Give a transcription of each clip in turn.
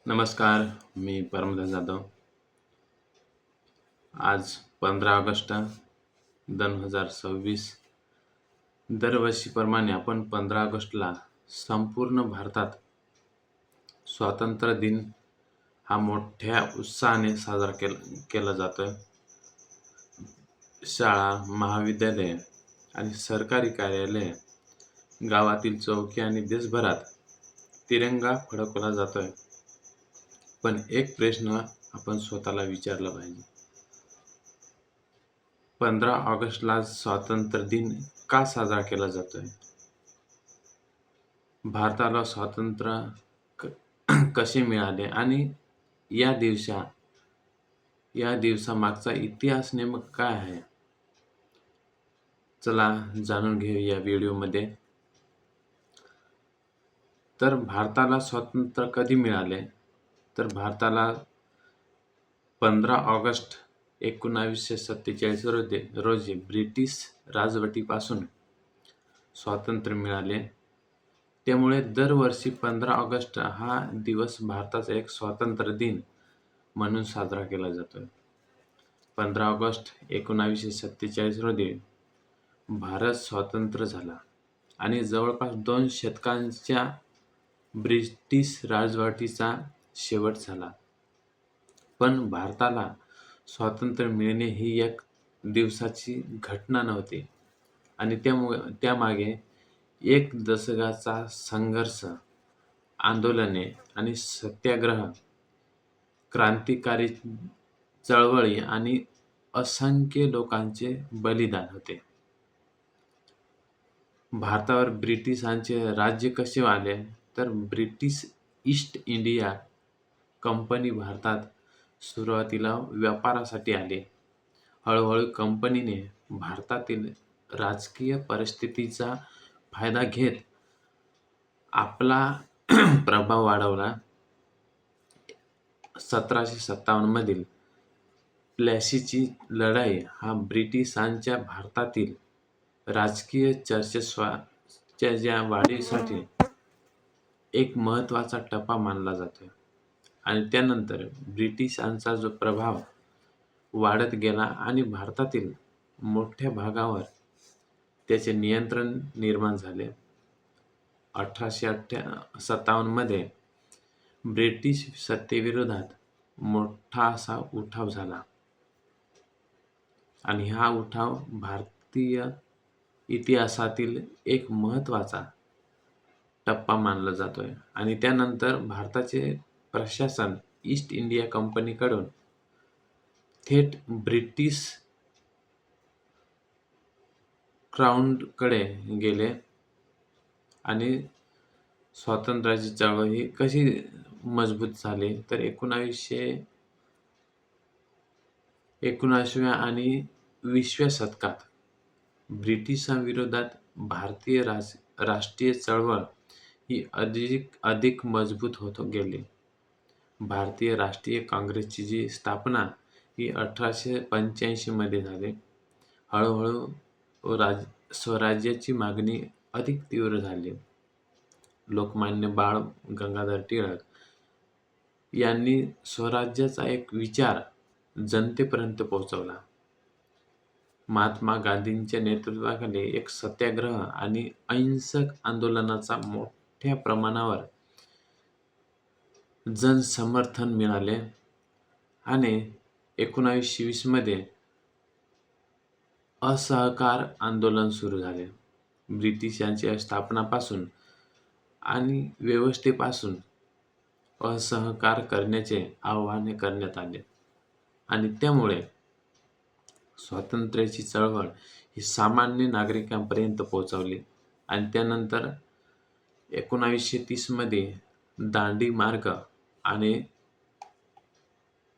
नमस्कार, मी परमदास जाधव. आज 15 ऑगस्ट 2026. दरवर्षीप्रमाणे आपण 15 ऑगस्टला संपूर्ण भारतात स्वातंत्र्य दिन हा मोठ्या उत्साहाने साजरा केला जातोय. शाळा, महाविद्यालये आणि सरकारी कार्यालये, गावातील चौकी आणि देशभरात तिरंगा फडकवला जातोय. पण एक प्रश्न आपण स्वतःला विचारला पाहिजे. 15 ऑगस्टला स्वातंत्र्य दिन का साजरा केला जातोय? भारताला स्वातंत्र्य कसे मिळाले आणि या दिवसामागचा इतिहास नेमका काय आहे? चला जाणून घेऊ या व्हिडिओमध्ये. तर भारताला स्वातंत्र्य कधी मिळाले? तर भारताला 15 ऑगस्ट 1947 रोजी ब्रिटिश राजवटीपासून स्वातंत्र्य मिळाले. त्यामुळे दरवर्षी 15 ऑगस्ट हा दिवस भारताचा एक स्वातंत्र्य दिन म्हणून साजरा केला जातो. 15 ऑगस्ट 1947 रोजी भारत स्वतंत्र झाला आणि जवळपास 2 शतकांच्या ब्रिटिश राजवटीचा शेवट झाला. पण भारताला स्वातंत्र्य मिळणे ही एक दिवसाची घटना नव्हती आणि त्यामागे एक दशकाचा संघर्ष, आंदोलने आणि सत्याग्रह, क्रांतिकारी चळवळी आणि असंख्य लोकांचे बलिदान होते. भारतावर ब्रिटिशांचे राज्य कसे आले? तर ब्रिटिश ईस्ट इंडिया कंपनी भारतात सुरुवातीला व्यापारासाठी आले. हळूहळू कंपनीने भारतातील राजकीय परिस्थितीचा फायदा घेत आपला प्रभाव वाढवला. 1757 मधील प्लासीची लढाई हा ब्रिटिशांच्या भारतातील राजकीय वर्चस्वाच्या वाढीसाठी एक महत्त्वाचा टप्पा मानला जातो आणि त्यानंतर ब्रिटिशांचा जो प्रभाव वाढत गेला आणि भारतातील मोठ्या भागावर त्याचे नियंत्रण निर्माण झाले. 1857 मध्ये ब्रिटिश सत्तेविरोधात मोठा असा उठाव झाला आणि हा उठाव भारतीय इतिहासातील एक महत्त्वाचा टप्पा मानला जातोय आणि त्यानंतर भारताचे प्रशासन ईस्ट इंडिया कंपनीकडून थेट ब्रिटिश क्राऊनकडे गेले आणि स्वातंत्र्याची चळवळ ही कशी मजबूत झाली? तर 19व्या आणि 20व्या शतकात ब्रिटिशांविरोधात भारतीय राष्ट्रीय चळवळ ही अधिक मजबूत होत गेली. भारतीय राष्ट्रीय काँग्रेसची जी स्थापना ही 1885 मध्ये झाली. हळूहळू स्वराज्याची मागणी अधिक तीव्र झाली. लोकमान्य बाळ गंगाधर टिळक यांनी स्वराज्याचा एक विचार जनतेपर्यंत पोहोचवला. महात्मा गांधींच्या नेतृत्वाखाली एक सत्याग्रह आणि अहिंसक आंदोलनाचा मोठ्या प्रमाणावर जनसमर्थन मिळाले आणि 1920 मध्ये असहकार आंदोलन सुरू झाले. ब्रिटिशांच्या स्थापनापासून आणि व्यवस्थेपासून असहकार करण्याचे आवाहन करण्यात आले आणि त्यामुळे स्वातंत्र्याची चळवळ ही सामान्य नागरिकांपर्यंत पोहोचवली आणि त्यानंतर 1930 मध्ये दांडी मार्ग आणि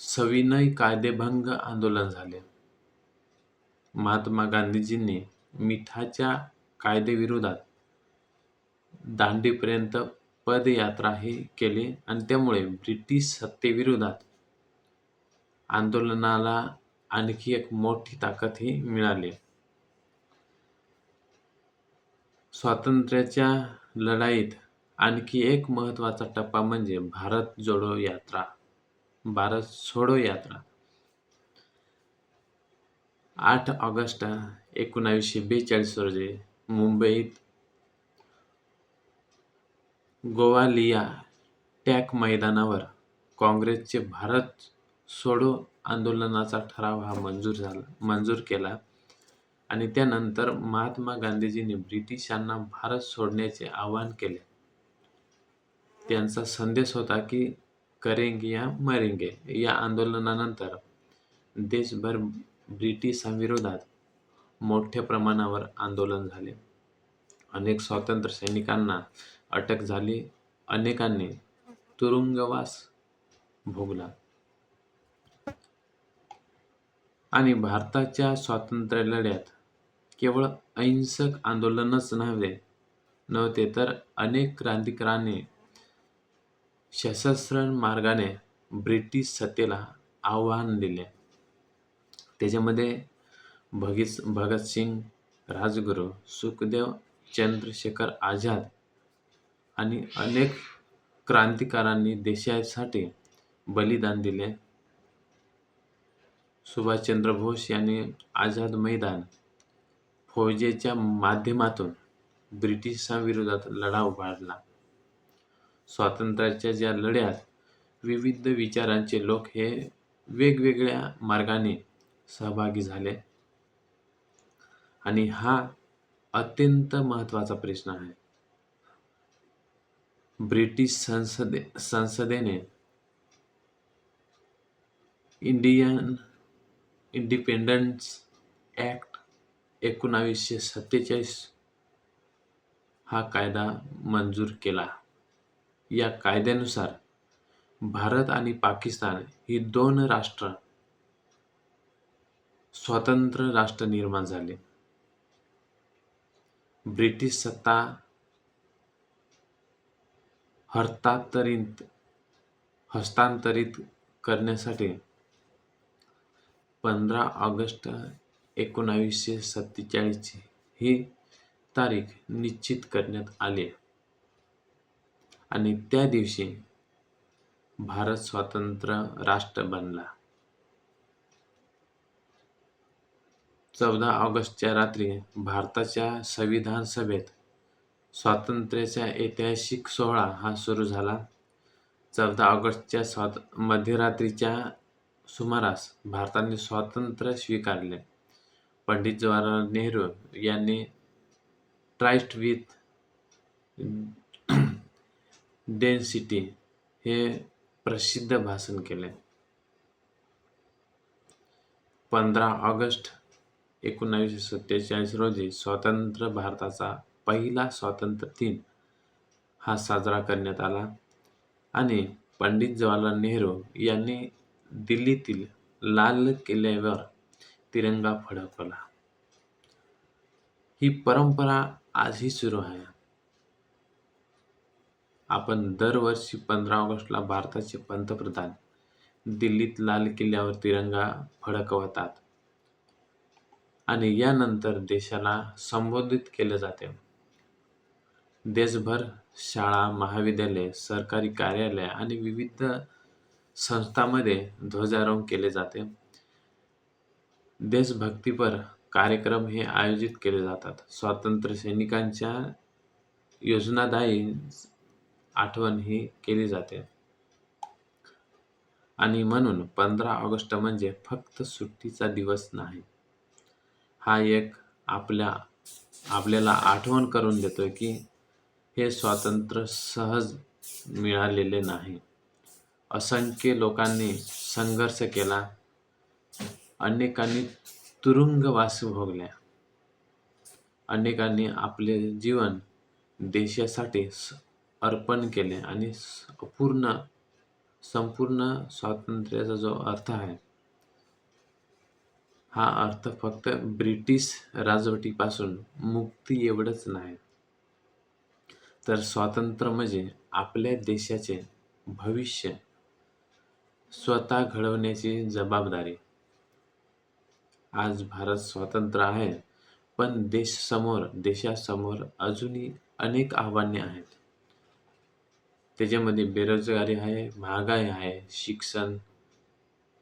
सविनय कायदेभंग आंदोलन झाले. महात्मा गांधीजींनी मिठाच्या कायद्याविरोधात दांडीपर्यंत पदयात्राही केली आणि त्यामुळे ब्रिटिश सत्तेविरोधात आंदोलनाला आणखी एक मोठी ताकदही मिळाली. स्वातंत्र्याच्या लढाईत आणखी एक महत्त्वाचा टप्पा म्हणजे भारत जोडो यात्रा. भारत छोडो यात्रा. 8 ऑगस्ट 1942 रोजी मुंबईत गोवालिया टँक मैदानावर काँग्रेसचे भारत छोडो आंदोलनाचा ठराव हा मंजूर केला आणि त्यानंतर महात्मा गांधीजींनी ब्रिटिशांना भारत सोडण्याचे आवाहन केले. त्यांचा संदेश होता की करेंगे या मरेंगे. या आंदोलनानंतर देशभर ब्रिटिशांविरोधात मोठ्या प्रमाणावर आंदोलन झाले. अनेक स्वातंत्र्य सैनिकांना अटक झाली. अनेकांनी तुरुंगवास भोगला आणि भारताच्या स्वातंत्र्य लढ्यात केवळ अहिंसक आंदोलनच नव्हते तर अनेक क्रांतिकारकांनी सशस्त्र मार्गाने ब्रिटिश सत्तेला आव्हान दिले. त्याच्यामध्ये भगतसिंग, राजगुरू, सुखदेव, चंद्रशेखर आझाद आणि अनेक क्रांतिकारकांनी देशासाठी बलिदान दिले. सुभाषचंद्र बोस यांनी आझाद मैदान फौजेच्या माध्यमातून ब्रिटिशांविरोधात लढा उभारला. स्वातंत्र्याच्या या लढ्यात विविध विचारांचे लोक हे वेगवेगळ्या मार्गाने सहभागी झाले आणि हा अत्यंत महत्त्वाचा प्रश्न आहे. ब्रिटिश संसदेने इंडियन इंडिपेंडन्स ॲक्ट 1947 हा कायदा मंजूर केला. या कायद्यानुसार भारत आणि पाकिस्तान ही दोन स्वतंत्र राष्ट्र निर्माण झाले. ब्रिटिश सत्ता हस्तांतरित करण्यासाठी 15 ऑगस्ट 1947 ही तारीख निश्चित करण्यात आली आणि त्या दिवशी भारत स्वतंत्र राष्ट्र बनला. 14 ऑगस्टच्या रात्री भारताच्या संविधान सभेत स्वातंत्र्याचा ऐतिहासिक सोहळा हा सुरू झाला. 14 ऑगस्टच्या मध्यरात्रीच्या सुमारास भारताने स्वातंत्र्य स्वीकारले. पंडित जवाहरलाल नेहरू यांनी ट्राईस्ट विथ डेन्सिटी हे प्रसिद्ध भाषण केले. 15 ऑगस्ट 1947 रोजी स्वतंत्र भारताचा पहिला स्वातंत्र्य दिन हा साजरा करण्यात आला आणि पंडित जवाहरलाल नेहरू यांनी दिल्लीतील लाल किल्ल्यावर तिरंगा फडकवला. ही परंपरा आजही सुरू आहे. आपण दरवर्षी 15 ऑगस्टला भारताचे पंतप्रधान दिल्लीत लाल किल्ल्यावर तिरंगा फडकवतात आणि यानंतर देशाला संबोधित केले जाते. देशभर शाळा, महाविद्यालये, सरकारी कार्यालये आणि विविध संस्थांमध्ये ध्वजारोहण केले जाते. देशभक्तीपर कार्यक्रम हे आयोजित केले जातात. स्वातंत्र्य सैनिकांच्या योगदानाची आठवण ही केली जाते आणि म्हणून 15 ऑगस्ट म्हणजे फक्त सुट्टीचा दिवस नाही. हा एक आपल्याला आठवण करून देतो की हे स्वातंत्र्य सहज मिळालेले नाही. असंख्य लोकांनी संघर्ष केला, अनेकांनी तुरुंगवास भोगला, अनेकांनी आपले जीवन देशासाठी अर्पण केले आणि संपूर्ण स्वातंत्र्याचा जो अर्थ आहे हा अर्थ फक्त ब्रिटिश राजवटीपासून मुक्ती एवढंच नाही, तर स्वातंत्र्य म्हणजे आपल्या देशाचे भविष्य स्वतः घडवण्याची जबाबदारी. आज भारत स्वतंत्र आहे, पण देशासमोर अजूनही अनेक आव्हाने आहेत. त्याच्यामध्ये बेरोजगारी आहे, महागाई आहे, शिक्षण,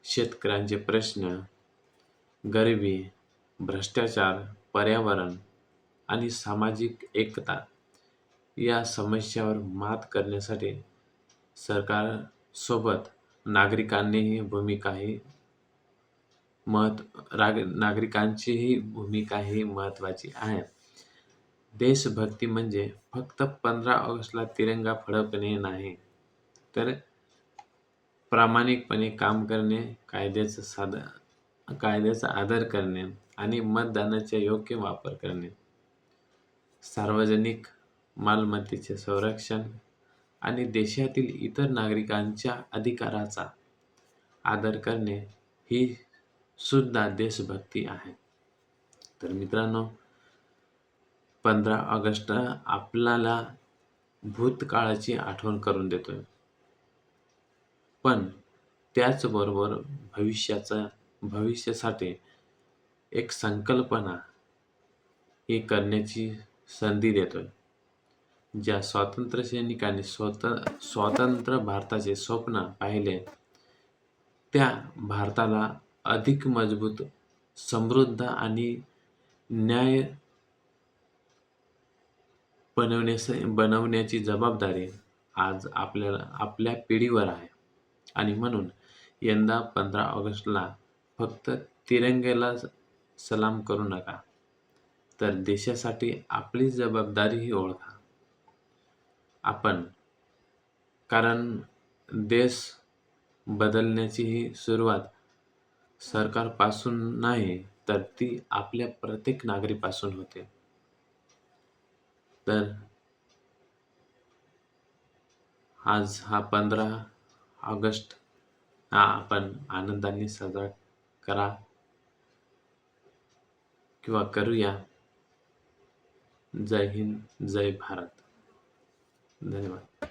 शेतकऱ्यांचे प्रश्न, गरिबी, भ्रष्टाचार, पर्यावरण आणि सामाजिक एकता या समस्यावर मात करण्यासाठी सरकारसोबत नागरिकांचीही भूमिका ही महत्त्वाची आहे. देशभक्ती म्हणजे फक्त 15 ऑगस्टला तिरंगा फडकवणे नाही, तर प्रामाणिकपणे काम करणे, कायद्याचा आदर करणे आणि मतदानाचा योग्य वापर करणे, सार्वजनिक मालमत्तेचे संरक्षण आणि देशातील इतर नागरिकांच्या अधिकाराचा आदर करणे ही सुद्धा देशभक्ती आहे. तर मित्रांनो, 15 ऑगस्ट आपल्याला भूतकाळाची आठवण करून देतोय, पण त्याचबरोबर भविष्यासाठी एक संकल्पना ही करण्याची संधी देतोय. ज्या स्वातंत्र्य सैनिकांनी स्वतंत्र भारताचे स्वप्न पाहिले, त्या भारताला अधिक मजबूत, समृद्ध आणि न्याय बनवण्याची जबाबदारी आज आपल्या पिढीवर आहे. आणि म्हणून यंदा 15 ऑगस्टला फक्त तिरंग्याला सलाम करू नका, तर देशासाठी आपली जबाबदारीही ओळखा. कारण देश बदलण्याची ही सुरुवात सरकारपासून नाही, तर ती आपल्या प्रत्येक नागरिकापासून होते. तर आज हा 15 ऑगस्ट हा आपण आनंदाने साजरा करा किंवा करूया. जय हिंद, जय भारत. धन्यवाद.